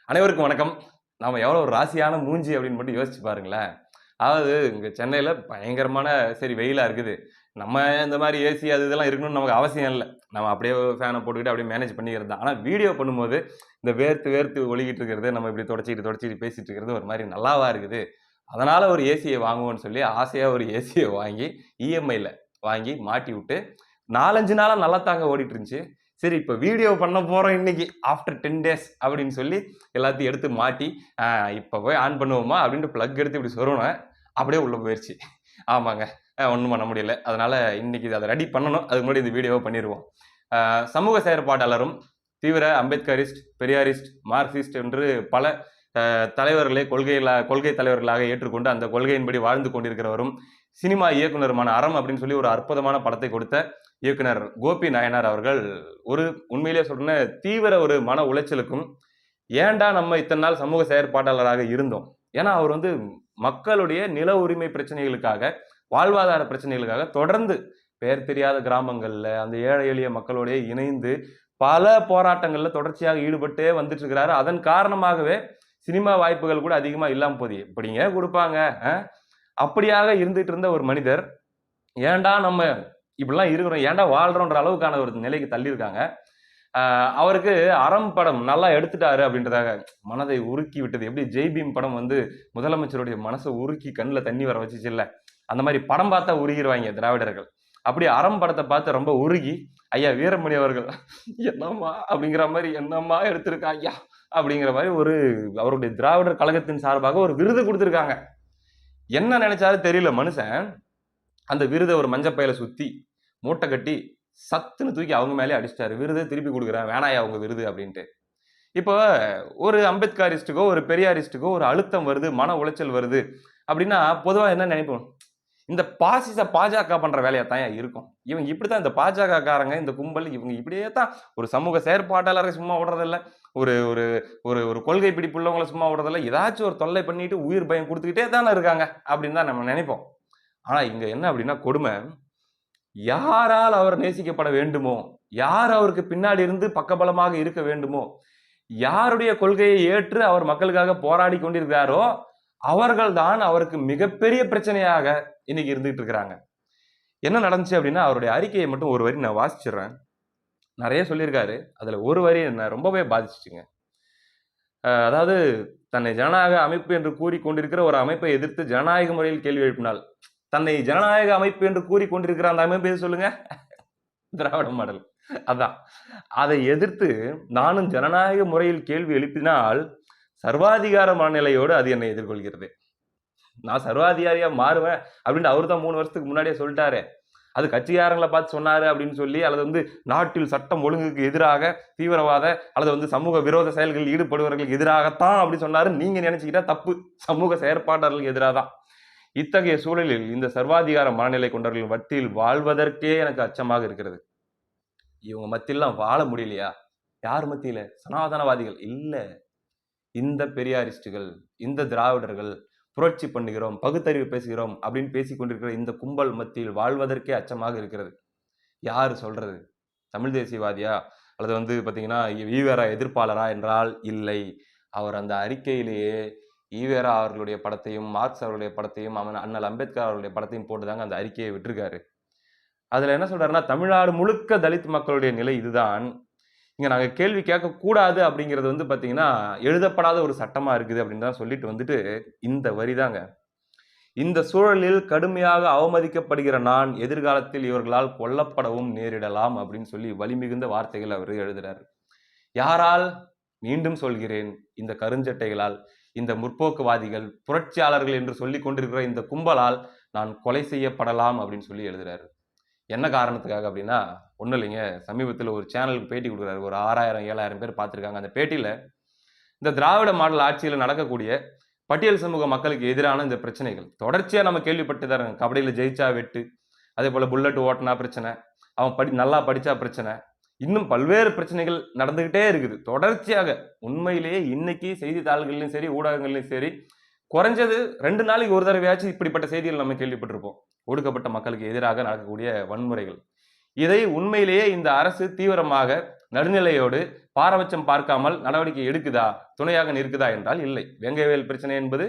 அனைவருக்கும் வணக்கம். நாம எவ்வளோ ஒரு ராசியான மூஞ்சி அப்படின்னு மட்டும் யோசிச்சு பாருங்களேன். அதாவது இங்க சென்னையில பயங்கரமான வெயிலா இருக்குது. நம்ம இந்த மாரி ஏசி அது இதெல்லாம் இருக்கணும்னு நமக்கு அவசியம் இல்ல. நம்ம அப்படியே ஃபேன போட்டுக்கிட்டு அப்படியே மேனேஜ் பண்ணிக்கிறது தான். ஆனா வீடியோ பண்ணும்போது இந்த வேர்த்து வேர்த்து ஒழுகிட்டு இருக்கிறது, நம்ம இப்படி தொடச்சிட்டு பேசிட்டு இருக்கிறது ஒரு மாரி நல்லாவா இருக்குது. அதனால ஒரு ஏசிய வாங்குவோம்ன்னு சொல்லி ஆசையா ஒரு ஏசிய வாங்கி இஎம்ஐல வாங்கி மாட்டி விட்டு 4, 5 நாளா நல்லாத்தாங்க ஓடிட்டு இருந்துச்சு. சரி இப்ப வீடியோ பண்ண போறோம் இன்னைக்கு ஆஃப்டர் 10 டேஸ் அப்படின்னு சொல்லி எல்லாத்தையும் எடுத்து மாட்டி, இப்ப போய் ஆன் பண்ணுவோமா அப்படின்ட்டு பிளக் எடுத்து இப்படி சொருகுனேன். அப்படியே உள்ள போயிருச்சு. ஆமாங்க. ஒண்ணும் பண்ண முடியல. அதனால இன்னைக்கு அத ரெடி பண்ணணும். அதுக்கு முன்னாடி இந்த வீடியோவ பண்ணிருவோம். சமூக செயற்பாட்டாளரும், தீவிர அம்பேத்கரிஸ்ட், பெரியாரிஸ்ட், மார்க்சிஸ்ட் என்று பல தலைவர்களை கொள்கை தலைவர்களாக ஏற்றுக்கொண்டு அந்த கொள்கையின்படி வாழ்ந்து கொண்டிருக்கிறவரும், சினிமா இயக்குனருமான அறம் அப்படின்னு சொல்லி ஒரு அற்புதமான படத்தை கொடுத்த இயக்குனர் கோபி நாயனார் அவர்கள் ஒரு உண்மையிலேயே சொல்றேன் தீவிர ஒரு மன உளைச்சலுக்கும் ஏன்டா நம்ம இத்தனை நாள் சமூக செயற்பாட்டாளராக இருந்தோம். ஏன்னா அவர் மக்களுடைய நில உரிமை பிரச்சனைகளுக்காக, வாழ்வாதார பிரச்சனைகளுக்காக தொடர்ந்து பெயர் தெரியாத கிராமங்கள்ல அந்த ஏழை எளிய மக்களோட இணைந்து பல போராட்டங்கள்ல தொடர்ச்சியாக ஈடுபட்டே வந்துட்டு இருக்கிறாரு. அதன் காரணமாகவே சினிமா வாய்ப்புகள் கூட அதிகமா இல்லாம போகுது. எப்படிங்க கொடுப்பாங்க? அப்படியாக இருந்துட்டு இருந்த ஒரு மனிதர் ஏன்டா நம்ம இப்படிலாம் இருக்கிறோம், ஏன்டா வாழ்றோன்ற அளவுக்கான ஒரு நிலைக்கு தள்ளியிருக்காங்க. அவருக்கு அறம் படம் நல்லா எடுத்துட்டாரு அப்படின்றதாக மனதை உருக்கி விட்டது. எப்படி ஜெய்பீம் படம் முதலமைச்சருடைய மனசை உருக்கி கண்ணுல தண்ணி வர வச்சுச்சு இல்ல, அந்த மாதிரி படம் பார்த்தா உருகிடுவாங்க திராவிடர்கள். அப்படி அறம் படத்தை பார்த்து ரொம்ப உருகி ஐயா வீரமணி அவர்கள் என்னம்மா அப்படிங்கிற மாதிரி என்னம்மா எடுத்திருக்கா ஐயா அப்படிங்கிற மாதிரி அவருடைய திராவிடர் கழகத்தின் சார்பாக ஒரு விருது கொடுத்திருக்காங்க. என்ன நினைச்சாரு தெரியல மனுஷன். அந்த விருதை ஒரு மஞ்சப்பையில சுத்தி மூட்டை கட்டி சத்துன்னு தூக்கி அவங்க மேலே அடிச்சிட்டாரு. விருதை திருப்பி கொடுக்குறேன், வேணாயா உங்க விருது அப்படின்ட்டு. இப்போ ஒரு அம்பேத்கரிஸ்டுக்கோ ஒரு பெரியாரிஸ்டுக்கோ ஒரு அழுத்தம் வருது, மன உளைச்சல் வருது அப்படின்னா பொதுவா என்ன நினைப்போம், இந்த பாஜக பண்ற வேலையா தான் இருக்கும். இவங்க இப்படித்தான், இந்த பாஜக காரங்க இந்த கும்பல் இவங்க இப்படியே தான் ஒரு சமூக செயற்பாட்டாளரை சும்மா விடுறதில்ல, ஒரு ஒரு ஒரு ஒரு கொள்கை பிடிப்புள்ளவங்களை சும்மா விடுறதில்ல, ஏதாச்சும் ஒரு தொல்லை பண்ணிட்டு உயிர் பயம் கொடுத்துக்கிட்டே தானே இருக்காங்க அப்படின்னு தான் நம்ம நினைப்போம். ஆனா இங்க என்ன அப்படின்னா கொடுமை, யாரால் அவர் நேசிக்கப்பட வேண்டுமோ, யார் அவருக்கு பின்னாடி இருந்து பக்கபலமாக இருக்க வேண்டுமோ, யாருடைய கொள்கையை ஏற்று அவர் மக்களுக்காக போராடி கொண்டிருக்கிறாரோ அவர்கள் தான் அவருக்கு மிகப்பெரிய பிரச்சனையாக இன்னைக்கு இருந்துட்டு இருக்கிறாங்க. என்ன நடந்துச்சு அப்படின்னா அவருடைய அறிக்கையை மட்டும் ஒரு வரி நான் வாசிச்சிடுறேன். நிறைய சொல்லியிருக்காரு, அதுல ஒரு வரி என்ன ரொம்பவே பாதிச்சுச்சுங்க. அதாவது தன்னை ஜனநாயக அமைப்பு என்று கூறிக்கொண்டிருக்கிற ஒரு அமைப்பை எதிர்த்து ஜனநாயக முறையில் கேள்வி எழுப்பினால், தன்னை ஜனநாயக அமைப்பு என்று கூறிக்கொண்டிருக்கிற அந்த அமைப்பு எது சொல்லுங்க? திராவிட மாடல். அதான். அதை எதிர்த்து நானும் ஜனநாயக முறையில் கேள்வி எழுப்பினால் சர்வாதிகார மனநிலையோடு அது என்னை எதிர்கொள்கிறது. நான் சர்வாதிகாரியா மாறுவேன் அப்படின்னு அவரு தான் 3 வருஷத்துக்கு முன்னாடியே சொல்லிட்டாரு. அது கட்சிக்காரங்களை பார்த்து சொன்னாரு அப்படின்னு சொல்லி, அல்லது நாட்டில் சட்டம் ஒழுங்குக்கு எதிராக தீவிரவாத அல்லது சமூக விரோத செயல்களில் ஈடுபடுபவர்களுக்கு எதிராகத்தான் அப்படி சொன்னாரு நீங்க நினைச்சுக்கிட்டா தப்பு. சமூக செயற்பாட்டாளர்களுக்கு எதிராக தான். இத்தகைய சூழலில் இந்த சர்வாதிகார மனநிலை கொண்டவர்களின் மத்தியில் வாழ்வதற்கே எனக்கு அச்சமாக இருக்கிறது. இவங்க மத்தியெல்லாம் வாழ முடியலையா? யார் மத்தியில? சனாதனவாதிகள் இல்ல, இந்த பெரியாரிஸ்டுகள், இந்த திராவிடர்கள், புரட்சி பண்ணுகிறோம், பகுத்தறிவு பேசுகிறோம் அப்படின்னு பேசிக் கொண்டிருக்கிற இந்த கும்பல் மத்தியில் வாழ்வதற்கே அச்சமாக இருக்கிறது. யாரு சொல்றது? தமிழ் தேசியவாதியா அல்லது பாத்தீங்கன்னா ஈவேரா எதிர்ப்பாளரா என்றால் இல்லை. அவர் அந்த அறிக்கையிலேயே ஈவேரா அவர்களுடைய படத்தையும் மார்க்ஸ் அவர்களுடைய படத்தையும் அண்ணல் அம்பேத்கர் அவர்களுடைய படத்தையும் போட்டுதாங்க அந்த அறிக்கையை விட்டிருக்காரு. அதுல என்ன சொல்றாருன்னா, தமிழ்நாடு முழுக்க தலித் மக்களுடைய நிலை இதுதான், இங்க நாங்க கேள்வி கேட்க கூடாது அப்படிங்கிறது பாத்தீங்கன்னா எழுதப்படாத ஒரு சட்டமா இருக்குது அப்படின்னு தான் சொல்லிட்டு இந்த வரிதாங்க. இந்த சூழலில் கடுமையாக அவமதிக்கப்படுகிற நான் எதிர்காலத்தில் இவர்களால் கொல்லப்படவும் நேரிடலாம் அப்படின்னு சொல்லி வலிமிகுந்த வார்த்தைகள் அவர் எழுதுறாரு. யாரால்? மீண்டும் சொல்கிறேன், இந்த கருஞ்சட்டைகளால், இந்த முற்போக்குவாதிகள், புரட்சியாளர்கள் என்று சொல்லிக் கொண்டிருக்கிற இந்த கும்பலால் நான் கொலை செய்யப்படலாம் அப்படின்னு சொல்லி எழுதுறாரு. என்ன காரணத்துக்காக அப்படின்னா ஒன்றும் இல்லைங்க. சமீபத்தில் ஒரு சேனலுக்கு பேட்டி கொடுக்குறாரு. ஒரு 6000 7000 பேர் பார்த்துருக்காங்க. அந்த பேட்டியில இந்த திராவிட மாடல் ஆட்சியில் நடக்கக்கூடிய பட்டியல் சமூக மக்களுக்கு எதிரான இந்த பிரச்சனைகள் தொடர்ச்சியா நம்ம கேள்விப்பட்டு தான் இருக்கோம். கபடியில ஜெயிச்சா வெட்டு, அதே போல புல்லட் ஓட்டினா பிரச்சனை, அவன் நல்லா படிச்சா பிரச்சனை, இன்னும் பல்வேறு பிரச்சனைகள் நடந்துகிட்டே இருக்குது தொடர்ச்சியாக. உண்மையிலேயே இன்னைக்கு செய்தித்தாள்கள்லையும் சரி ஊடகங்கள்லையும் சரி குறைஞ்சது 2 நாளைக்கு ஒரு தடவையாச்சும் இப்படிப்பட்ட செய்திகள் நம்ம கேள்விப்பட்டிருப்போம். ஒடுக்கப்பட்ட மக்களுக்கு எதிராக நடக்கக்கூடிய வன்முறைகள். இதை உண்மையிலேயே இந்த அரசு தீவிரமாக நடுநிலையோடு பாரபட்சம் பார்க்காமல் நடவடிக்கை எடுக்குதா, துணையாக நிற்குதா என்றால் இல்லை. வேங்கைவேல் பிரச்சனை என்பது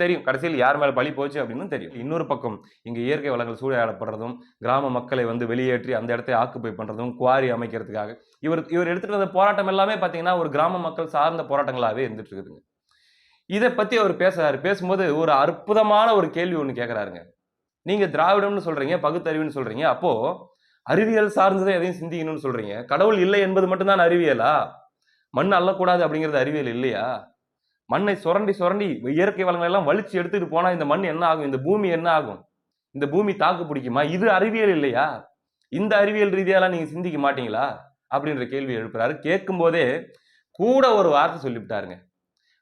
தெரியும், கடைசியில் யார் மேல பழி போச்சு அப்படின்னு தெரியும். இன்னொரு பக்கம் இங்க இயற்கை வளங்கள் சூறையாடப்படுறதும், கிராம மக்களை வந்து வெளியேற்றி அந்த இடத்தை ஆக்குப்பை பண்றதும், குவாரி அமைக்கிறதுக்காக இவர் எடுத்துட்டு வந்த போராட்டம் எல்லாமே பாத்தீங்கன்னா ஒரு கிராம மக்கள் சார்ந்த போராட்டங்களாவே இருந்துட்டு இருக்குதுங்க. இதை பத்தி அவர் பேசுறாரு. பேசும்போது ஒரு அற்புதமான ஒரு கேள்வி ஒண்ணு கேட்கிறாருங்க. நீங்க திராவிடம்னு சொல்றீங்க, பகுத்தறிவுன்னு சொல்றீங்க. அப்போ அறிவியல் சார்ந்ததை எதையும் சிந்திக்கணும்னு சொல்றீங்க. கடவுள் இல்லை என்பது மட்டும்தான் அறிவியலா? மண் அள்ளக்கூடாது அப்படிங்கிறது அறிவியல் இல்லையா? மண்ணை சுரண்டி சுரண்டி இயற்கை வளங்களை எல்லாம் வலிச்சு எடுத்துட்டு போனா இந்த மண் என்ன ஆகும்? இந்த பூமி என்ன ஆகும்? இந்த பூமி தாக்கு பிடிக்குமா? இது அறிவியல் இல்லையா? இந்த அறிவியல் ரீதியாலாம் நீங்க சிந்திக்க மாட்டீங்களா? அப்படின்ற கேள்வி எழுப்புறாரு. கேட்கும் போதே கூட ஒரு வார்த்தை சொல்லிவிட்டாருங்க.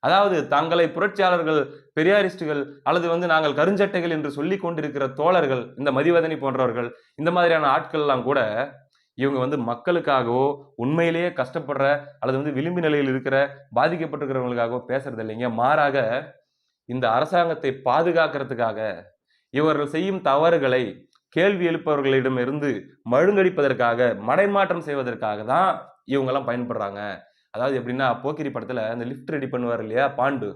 அதாவது தங்களை புரட்சியாளர்கள், பெரியாரிஸ்டுகள் அல்லது வந்து நாங்கள் கருஞ்சட்டைகள் என்று சொல்லிக் கொண்டிருக்கிற தோழர்கள், இந்த மதிவதனி போன்றவர்கள், இந்த மாதிரியான ஆட்கள் எல்லாம் கூட இவங்க வந்து மக்களுக்காகவோ, உண்மையிலேயே கஷ்டப்படுற அல்லது வந்து விளிம்பு நிலையில் இருக்கிற பாதிக்கப்பட்டிருக்கிறவங்களுக்காகவோ பேசுறது இல்லைங்க. மாறாக இந்த அரசாங்கத்தை பாதுகாக்கிறதுக்காக இவர்கள் செய்யும் தவறுகளை கேள்வி எழுப்பவர்களிடம் இருந்து மழுங்கடிப்பதற்காக, மடைமாற்றம் செய்வதற்காக தான் இவங்க எல்லாம் பயன்படுறாங்க. அதாவது எப்படின்னா, போக்கிரி படத்துல அந்த லிஃப்ட் ரெடி பண்ணுவார் இல்லையா பாண்டு,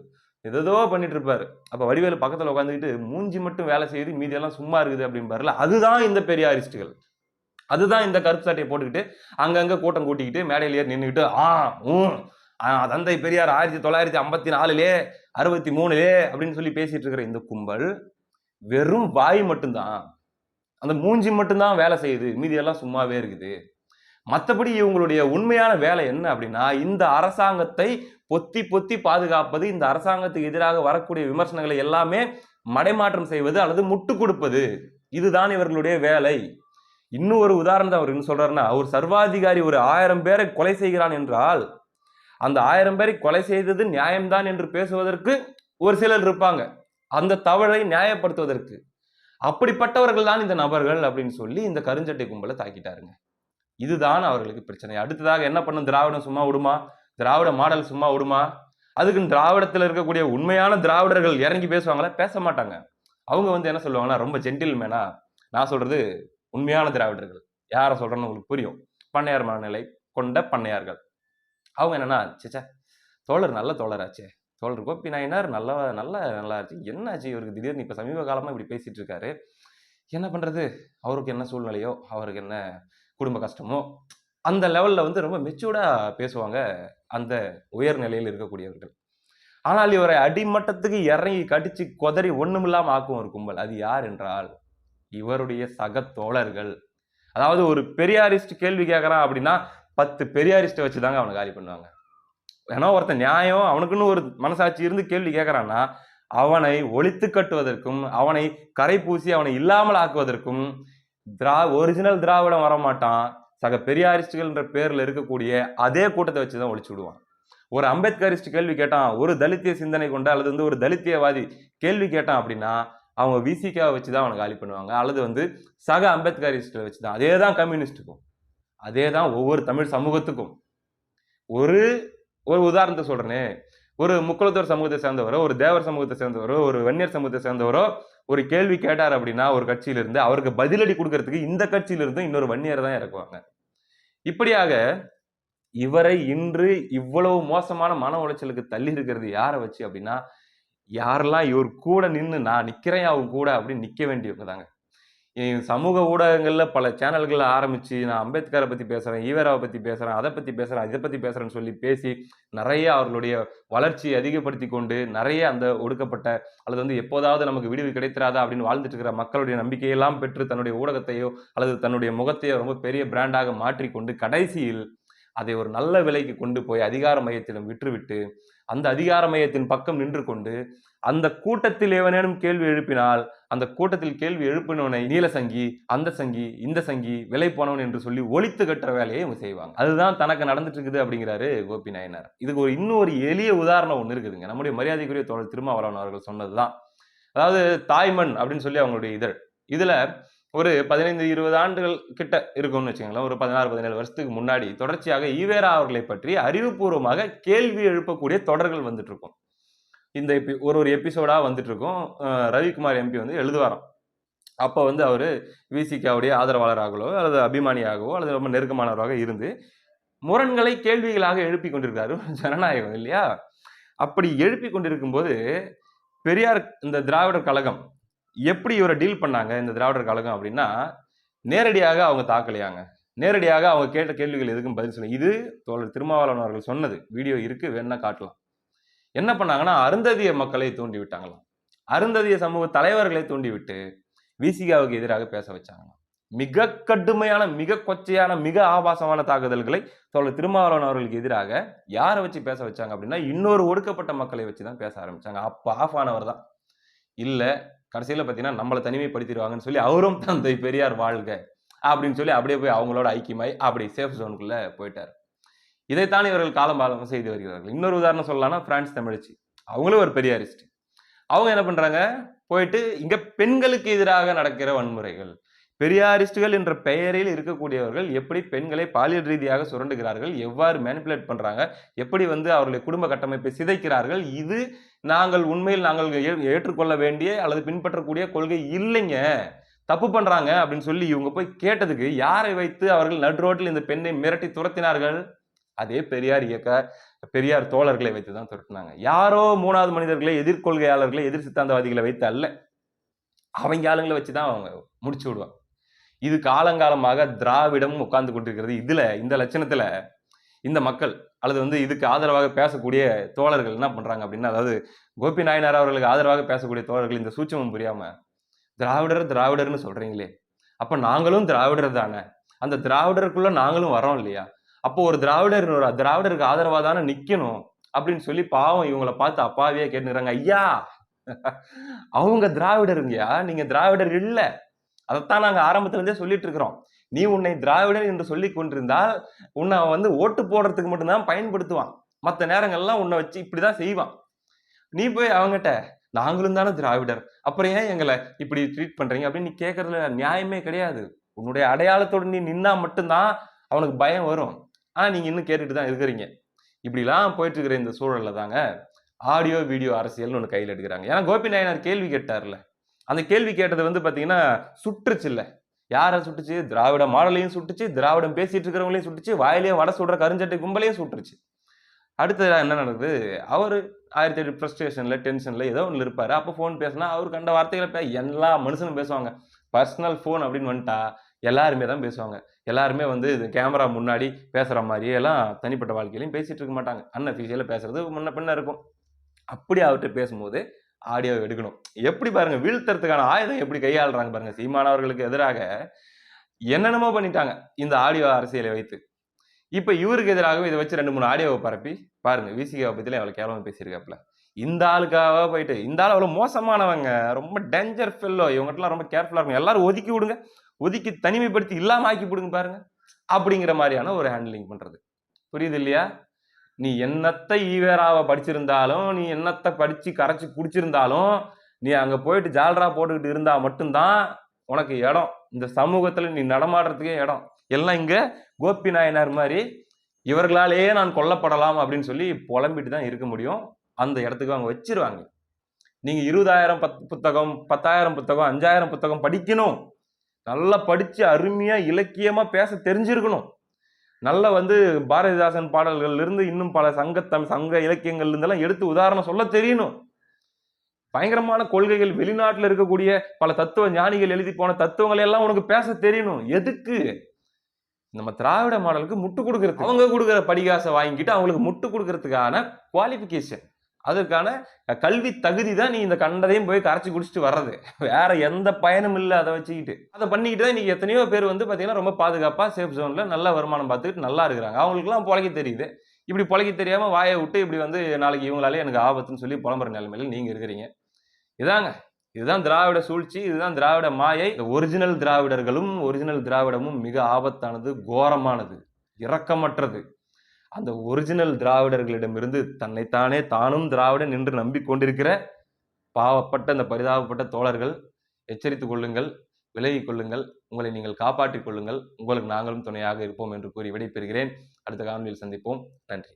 ஏதோ பண்ணிட்டு இருப்பாரு. அப்ப வடிவேலு பக்கத்துல உட்காந்துக்கிட்டு மூஞ்சி மட்டும் வேலை செய்யுது, மீதி எல்லாம் சும்மா இருக்குது அப்படிம்பாருல. அதுதான் இந்த பெரியாரிஸ்டுகள். அதுதான் இந்த கருப்பு சட்டையை போட்டுக்கிட்டு அங்கங்க கூட்டம் கூட்டிக்கிட்டு மேடையில் ஏறி நின்றுக்கிட்டு தந்தை பெரியார் 1954 63 அப்படின்னு சொல்லி பேசிட்டு இருக்கிற இந்த கும்பல் வெறும் வாய் மட்டும்தான், அந்த மூஞ்சி மட்டும்தான் வேலை செய்யுது, மீதி எல்லாம் சும்மாவே இருக்குது. மற்றபடி இவங்களுடைய உண்மையான வேலை என்ன அப்படின்னா, இந்த அரசாங்கத்தை பொத்தி பொத்தி பாதுகாப்பது, இந்த அரசாங்கத்துக்கு எதிராக வரக்கூடிய விமர்சனங்களை எல்லாமே மடைமாற்றம் செய்வது அல்லது முட்டு கொடுப்பது. இதுதான் இவர்களுடைய வேலை. இன்னும் ஒரு உதாரணத்தை அவர் என்ன சொல்றாருன்னா, ஒரு சர்வாதிகாரி ஒரு 1000 பேரை கொலை செய்கிறான் என்றால் அந்த 1000 பேரை கொலை செய்தது நியாயம்தான் என்று பேசுவதற்கு ஒரு சிலர் இருப்பாங்க, அந்த தவறை நியாயப்படுத்துவதற்கு. அப்படிப்பட்டவர்கள் தான் இந்த நபர்கள் அப்படின்னு சொல்லி இந்த கருஞ்சட்டை கும்பலை தாக்கிட்டாருங்க. இதுதான் அவர்களுக்கு பிரச்சனை. அடுத்ததாக என்ன பண்ணும்? திராவிடம் சும்மா விடுமா? திராவிட மாடல் சும்மா விடுமா? அதுக்கு திராவிடத்தில் இருக்கக்கூடிய உண்மையான திராவிடர்கள் இறங்கி பேசுவாங்களா? பேச மாட்டாங்க. அவங்க வந்து என்ன சொல்லுவாங்கன்னா, ரொம்ப ஜென்டில்மேனா, நான் சொல்றது உண்மையான திராவிடர்கள். யாரை சொல்றேன்னு உங்களுக்கு புரியும். பண்ணையார் மனநிலை கொண்ட பண்ணையார்கள். அவங்க என்னன்னா, சேச்சே தோழர் நல்ல தோழராச்சே, தோழர் கோபி நாயனார் நல்லாச்சு, என்னாச்சு இவருக்கு திடீர்னு இப்ப சமீப காலமா இப்படி பேசிட்டு இருக்காரு, என்ன பண்றது, அவருக்கு என்ன சூழ்நிலையோ, அவருக்கு என்ன குடும்ப கஷ்டமோ, அந்த லெவல்ல வந்து ரொம்ப மெச்சூர்டா பேசுவாங்க அந்த உயர் நிலையில் இருக்கக்கூடியவர்கள். ஆனால் இவரை அடிமட்டத்துக்கு இறங்கி கடிச்சு கொதறி ஒண்ணுமில்லாம ஆக்கும் ஒரு கும்பல். அது யார் என்றால் இவருடைய சக தோழர்கள். அதாவது ஒரு பெரியாரிஸ்ட் கேள்வி கேட்கறான் அப்படின்னா 10 பெரியாரிஸ்ட வச்சுதாங்க அவனை காலி பண்ணுவாங்க. ஏன்னா ஒருத்தன் நியாயம், அவனுக்குன்னு ஒரு மனசாட்சி இருந்து கேள்வி கேட்கறான்னா அவனை ஒழித்து கட்டுவதற்கும், அவனை கரை பூசி அவனை இல்லாமல் ஆக்குவதற்கும் ஒரிஜினல் திராவிடம் வரமாட்டான். சக பெரியாரிஸ்டுகள் என்ற பேர்ல இருக்கக்கூடிய அதே கூட்டத்தை வச்சுதான் ஒழிச்சு விடுவான். ஒரு அம்பேத்கரிஸ்ட் கேள்வி கேட்டான், ஒரு தலித்திய சிந்தனை கொண்ட அல்லது வந்து ஒரு தலித்தியவாதி கேள்வி கேட்டான் அப்படின்னா அவங்க விசிகாவை வச்சுதான் அவனை காலி பண்ணுவாங்க, அல்லது வந்து சக அம்பேத்கரிஸ்ட வச்சுதான். அதே தான் கம்யூனிஸ்டுக்கும், அதே தான் ஒவ்வொரு தமிழ் சமூகத்துக்கும். ஒரு ஒரு உதாரணத்தை சொல்றேனே, ஒரு முக்குளத்தோர் சமூகத்தை சேர்ந்தவரோ, ஒரு தேவர் சமூகத்தை சேர்ந்தவரோ, ஒரு வன்னியர் சமூகத்தை சேர்ந்தவரோ ஒரு கேள்வி கேட்டார் அப்படின்னா ஒரு கட்சியிலிருந்து அவருக்கு பதிலடி கொடுக்கறதுக்கு இந்த கட்சியிலிருந்து இன்னொரு வன்னியர் தான் இறக்குவாங்க. இப்படியாக இவரை இன்று இவ்வளவு மோசமான மன உளைச்சலுக்கு தள்ளி இருக்கிறது யாரை வச்சு அப்படின்னா, யாரெல்லாம் இவர் கூட நின்று நான் நிக்கிறேன் அவங்க கூட அப்படின்னு நிக்க வேண்டியவங்க தாங்க. சமூக ஊடகங்கள்ல பல சேனல்கள் ஆரம்பிச்சு நான் அம்பேத்கரை பத்தி பேசுறேன், ஈவேராவை பத்தி பேசுறேன், அதை பத்தி பேசுறேன், இதை பத்தி பேசுறேன்னு சொல்லி பேசி நிறைய அவர்களுடைய வளர்ச்சியை அதிகப்படுத்தி கொண்டு நிறைய அந்த ஒடுக்கப்பட்ட அல்லது வந்து எப்போதாவது நமக்கு விடுவி கிடைத்திராதா அப்படின்னு வாழ்ந்துட்டு இருக்கிற மக்களுடைய நம்பிக்கையெல்லாம் பெற்று தன்னுடைய ஊடகத்தையோ அல்லது தன்னுடைய முகத்தையோ ரொம்ப பெரிய பிராண்டாக மாற்றிக்கொண்டு கடைசியில் அதை ஒரு நல்ல விலைக்கு கொண்டு போய் அதிகார மையத்திடம் விற்றுவிட்டு அந்த அதிகார மையத்தின் பக்கம் நின்று கொண்டு அந்த கூட்டத்தில் எவனேனும் கேள்வி எழுப்பினால் அந்த கூட்டத்தில் கேள்வி எழுப்பினவனை நீல சங்கி, அந்த சங்கி, இந்த சங்கி, விலை போனவன் என்று சொல்லி ஒழித்து கட்டுற வேலையை இவங்க செய்வாங்க. அதுதான் தனக்கு நடந்துட்டு இருக்குது அப்படிங்கிறாரு கோபி நாயனார். இதுக்கு இன்னொரு எளிய உதாரணம் ஒண்ணு இருக்குதுங்க. நம்முடைய மரியாதைக்குரிய தோழர் திருமாவளவன் அவர்கள் சொன்னதுதான். அதாவது தாய்மண் அப்படின்னு சொல்லி அவங்களுடைய இதழ், இதுல ஒரு 15-20 ஆண்டுகள் கிட்ட இருக்கும்னு வச்சுக்கோங்களேன், ஒரு 16-17 வருஷத்துக்கு முன்னாடி தொடர்ச்சியாக ஈவேரா அவர்களை பற்றி அறிவுபூர்வமாக கேள்வி எழுப்பக்கூடிய தொடர்கள் வந்துட்டு இருக்கும். இந்த ஒரு எபிசோடா வந்துட்டு இருக்கும். ரவிக்குமார் எம்பி வந்து எழுதுவாராம். அப்போ வந்து அவரு விசிகாவுடைய ஆதரவாளராகவோ அல்லது அபிமானியாகவோ அல்லது ரொம்ப நெருக்கமானவராக இருந்து முரண்களை கேள்விகளாக எழுப்பி கொண்டிருக்காரு ஜனநாயகம் இல்லையா? அப்படி எழுப்பி கொண்டிருக்கும் போது பெரியார் இந்த திராவிடர் கழகம் எப்படி இவரை டீல் பண்ணாங்க இந்த திராவிடர் கழகம் அப்படின்னா, நேரடியாக அவங்க தாக்கலையாங்க. நேரடியாக அவங்க கேட்ட கேள்விகள் எதுக்கும் பதில் சொல்ல. இது தோழர் திருமாவளவன் அவர்கள் சொன்னது. வீடியோ இருக்கு, வேணா காட்டலாம். என்ன பண்ணாங்கன்னா, அருந்ததிய மக்களை தூண்டி விட்டாங்களாம். அருந்ததிய சமூக தலைவர்களை தூண்டிவிட்டு விசிகாவுக்கு எதிராக பேச வச்சாங்களாம். மிக கடுமையான, மிக கொச்சையான, மிக ஆபாசமான தாக்குதல்களை தோழர் திருமாவளவன் அவர்களுக்கு எதிராக யாரை வச்சு பேச வச்சாங்க அப்படின்னா, இன்னொரு ஒடுக்கப்பட்ட மக்களை வச்சு தான் பேச ஆரம்பிச்சாங்க. அப்ப ஆஃப் ஆனவர் தான். இல்ல கடைசியில பார்த்தீங்கன்னா, நம்மள தனிமைப்படுத்திடுவாங்கன்னு சொல்லி அவரும் தந்தை பெரியார் வாழ்க அப்படின்னு சொல்லி அப்படியே போய் அவங்களோட ஐக்கியமாய் அப்படி சேஃப் ஜோனுக்குள்ள போயிட்டாரு. இதைத்தான் இவர்கள் காலம் செய்து வருகிறார்கள். இன்னொரு உதாரணம் சொல்லலாம்னா பிரான்ஸ் தமிழச்சி. அவங்களும் ஒரு பெரியாரிஸ்ட். அவங்க என்ன பண்றாங்க? போயிட்டு இங்க பெண்களுக்கு எதிராக நடக்கிற வன்முறைகள், பெரியாரிஸ்டுகள் என்ற பெயரில் இருக்கக்கூடியவர்கள் எப்படி பெண்களை பாலியல் ரீதியாக சுரண்டுகிறார்கள், எவ்வாறு மேனிபுலேட் பண்றாங்க, எப்படி வந்து அவர்களுடைய குடும்ப கட்டமைப்பை சிதைக்கிறார்கள், இது உண்மையில் நாங்கள் ஏற்றுக்கொள்ள வேண்டிய அல்லது பின்பற்றக்கூடிய கொள்கை இல்லைங்க, தப்பு பண்றாங்க அப்படின்னு சொல்லி இவங்க போய் கேட்டதுக்கு யாரை வைத்து அவர்கள் நடு ரோட்டில் இந்த பெண்ணை மிரட்டி துரத்தினார்கள்? அதே பெரியார் தோழர்களை வைத்துதான் துரத்தினாங்க. யாரோ 3வது மனிதர்களை, எதிர்கொள்கையாளர்களை, எதிர் சித்தாந்தவாதிகளை வைத்து அல்ல. அவங்க ஆளுங்களை வச்சுதான் அவங்க முடிச்சு விடுவாங்க. இது காலங்காலமாக திராவிடம் உட்கார்ந்து கொண்டிருக்கிறது. இந்த லட்சணத்துல இந்த மக்கள் அல்லது வந்து இதுக்கு ஆதரவாக பேசக்கூடிய தோழர்கள் என்ன பண்றாங்க அப்படின்னா, அதாவது கோபி நாயனார் அவர்களுக்கு ஆதரவாக பேசக்கூடிய தோழர்கள் இந்த சூட்சமம் புரியாம, திராவிடர்னு சொல்றீங்களே, அப்ப நாங்களும் திராவிடர் தானே, அந்த திராவிடருக்குள்ள நாங்களும் வரோம் இல்லையா, அப்போ ஒரு திராவிடருக்கு ஆதரவா தானே நிக்கணும் அப்படின்னு சொல்லி பாவம் இவங்களை பார்த்து அப்பாவியா கேட்டுக்கிறாங்க. ஐயா, அவங்க திராவிடருங்கயா, நீங்க திராவிடர் இல்ல. அதைத்தான் நாங்க ஆரம்பத்துல இருந்தே சொல்லிட்டு இருக்கிறோம். நீ உன்னை திராவிடர் என்று சொல்லிக் கொண்டிருந்தால் உன்னை வந்து ஓட்டு போடுறதுக்கு மட்டும்தான் பயன்படுத்துவான். மற்ற நேரங்கள்லாம் உன்னை வச்சு இப்படிதான் செய்வான். நீ போய் அவங்ககிட்ட நாங்களும் தானே திராவிடர், அப்புறம் ஏன் எங்களை இப்படி ட்ரீட் பண்றீங்க அப்படின்னு நீ கேட்கறதுல நியாயமே கிடையாது. உன்னுடைய அடையாளத்தோடு நீ நின்னா மட்டும்தான் அவனுக்கு பயம் வரும். ஆனா நீங்க இன்னும் கேட்டுட்டு தான் இருக்கிறீங்க. இப்படிலாம் போயிட்டு இருக்கிற இந்த சூழல்ல தாங்க ஆடியோ வீடியோ அரசியல்னு ஒண்ணு கையில் எடுக்கிறாங்க. ஏன்னா கோபி நாயனார் கேள்வி கேட்டார்ல, அந்த கேள்வி கேட்டது வந்து பாத்தீங்கன்னா சுற்றுச்சு இல்ல. யாரை சுட்டுச்சு? திராவிட மாடலையும் சுட்டுச்சு, திராவிடம் பேசிட்டு இருக்கிறவங்களையும் சுட்டுச்சு, வாயிலேயே வடை சுடுற கருஞ்சட்டை கும்பலையும் சுட்டுருச்சு. அடுத்து என்ன நடக்குது? அவரு 1008 ஃப்ரஸ்ட்ரேஷன்ல, டென்ஷன்ல ஏதோ ஒன்று இருப்பாரு. அப்போ ஃபோன் பேசினா அவர் கண்ட வார்த்தைகளை எல்லா மனுஷனும் பேசுவாங்க. பர்சனல் ஃபோன் அப்படின்னு வந்துட்டா எல்லாருமே தான் பேசுவாங்க. எல்லாருமே வந்து இது கேமரா முன்னாடி பேசுற மாதிரியே எல்லாம் தனிப்பட்ட வாழ்க்கையிலையும் பேசிட்டு இருக்க மாட்டாங்க. அன்அஃபிஷியலா பேசுறது முன்ன பின்ன இருக்கும். அப்படி அவர்கிட்ட பேசும்போது ஆடியோ எடுக்கணும். எப்படி பாருங்க, வீழ்த்துறதுக்கான ஆயுதம் எப்படி கையாளுறாங்க பாருங்க. சீமானவர்களுக்கு எதிராக என்னென்னமோ பண்ணிட்டாங்க இந்த ஆடியோ அரசியலை வைத்து. இப்ப இவருக்கு எதிராகவே இதை வச்சு 2-3 ஆடியோவை பரப்பி பாருங்க, விசிகாவை பத்தில அவ்வளவு கேவலமா பேசியிருக்காப்புல. இந்த ஆளுக்காக போயிட்டு இந்த ஆள் அவ்வளவு மோசமானவங்க, ரொம்ப டேஞ்சர் ஃபெல்லோ, இவங்ககிட்டலாம் ரொம்ப கேர்ஃபுல்லா இருக்கும், எல்லாரும் ஒதுக்கி விடுங்க, ஒதுக்கி தனிமைப்படுத்தி இல்லாம ஆக்கி போடுங்க பாருங்க, அப்படிங்கிற மாதிரியான ஒரு ஹேண்ட்லிங் பண்றது. புரியுது இல்லையா? நீ என்னத்த ஈவேராவை படிச்சிருந்தாலும், நீ என்னத்த படிச்சு கரைச்சு குடிச்சிருந்தாலும், நீ அங்க போயிட்டு ஜால்ரா போட்டுக்கிட்டு இருந்தா மட்டும்தான் உனக்கு இடம், இந்த சமூகத்துல நீ நடமாடுறதுக்கே இடம். எல்லாம் இங்க கோபி நாயனார் மாதிரி இவர்களாலேயே நான் கொல்லப்படலாம் அப்படின்னு சொல்லி புலம்பிட்டு தான் இருக்க முடியும். அந்த இடத்துக்கு அவங்க வச்சிருவாங்க. நீங்க 20,000 புத்தகம், 10,000 புத்தகம், 5,000 புத்தகம் படிக்கணும். நல்லா படிச்சு அருமையா இலக்கியமா பேச தெரிஞ்சிருக்கணும். நல்ல வந்து பாரதிதாசன் பாடல்கள்ல இருந்து இன்னும் பல சங்க இலக்கியங்கள்ல இருந்தெல்லாம் எடுத்து உதாரணம் சொல்ல தெரியணும். பயங்கரமான கொள்கைகள், வெளிநாட்டுல இருக்கக்கூடிய பல தத்துவ ஞானிகள் எழுதி போன தத்துவங்களை எல்லாம் உனக்கு பேச தெரியணும். எதுக்கு? நம்ம திராவிட மாடலுக்கு முட்டு கொடுக்கறது. அவங்க கொடுக்குற படிகாசை வாங்கிட்டு அவங்களுக்கு முட்டு கொடுக்கறதுக்கான குவாலிபிகேஷன், அதற்கான கல்வி தகுதி தான் நீ இந்த கண்டதையும் போய் கரைச்சி குடிச்சிட்டு வர்றது. வேற எந்த பயனும் இல்லை. அதை வச்சுக்கிட்டு அதை பண்ணிக்கிட்டு தான் இன்னைக்கு எத்தனையோ பேர் வந்து பாத்தீங்கன்னா ரொம்ப பாதுகாப்பா சேஃப் ஜோன்ல நல்ல வருமானம் பார்த்துக்கிட்டு நல்லா இருக்கிறாங்க. அவங்களுக்கு எல்லாம் பொழைக்க தெரியுது. இப்படி பொழைக்க தெரியாம வாயை விட்டு இப்படி வந்து நாளைக்கு இவங்களாலே எனக்கு ஆபத்துன்னு சொல்லி புலம்புற நிலைமையில நீங்க இருக்கிறீங்க. இதுதான் திராவிட சூழ்ச்சி, இதுதான் திராவிட மாயை. ஒரிஜினல் திராவிடர்களும் ஒரிஜினல் திராவிடமும் மிக ஆபத்தானது, கோரமானது, இரக்கமற்றது. அந்த ஒரிஜினல் திராவிடர்களிடமிருந்து தன்னைத்தானே தானும் திராவிடன் என்று நம்பிக்கொண்டிருக்கிற பாவப்பட்ட அந்த பரிதாபப்பட்ட தோழர்கள் எச்சரித்துக் கொள்ளுங்கள், விலகிக் கொள்ளுங்கள், உங்களை நீங்கள் காப்பாற்றிக் கொள்ளுங்கள். உங்களுக்கு நாங்களும் துணையாக இருப்போம் என்று கூறி விடைபெறுகிறேன். அடுத்த காணொலியில் சந்திப்போம். நன்றி.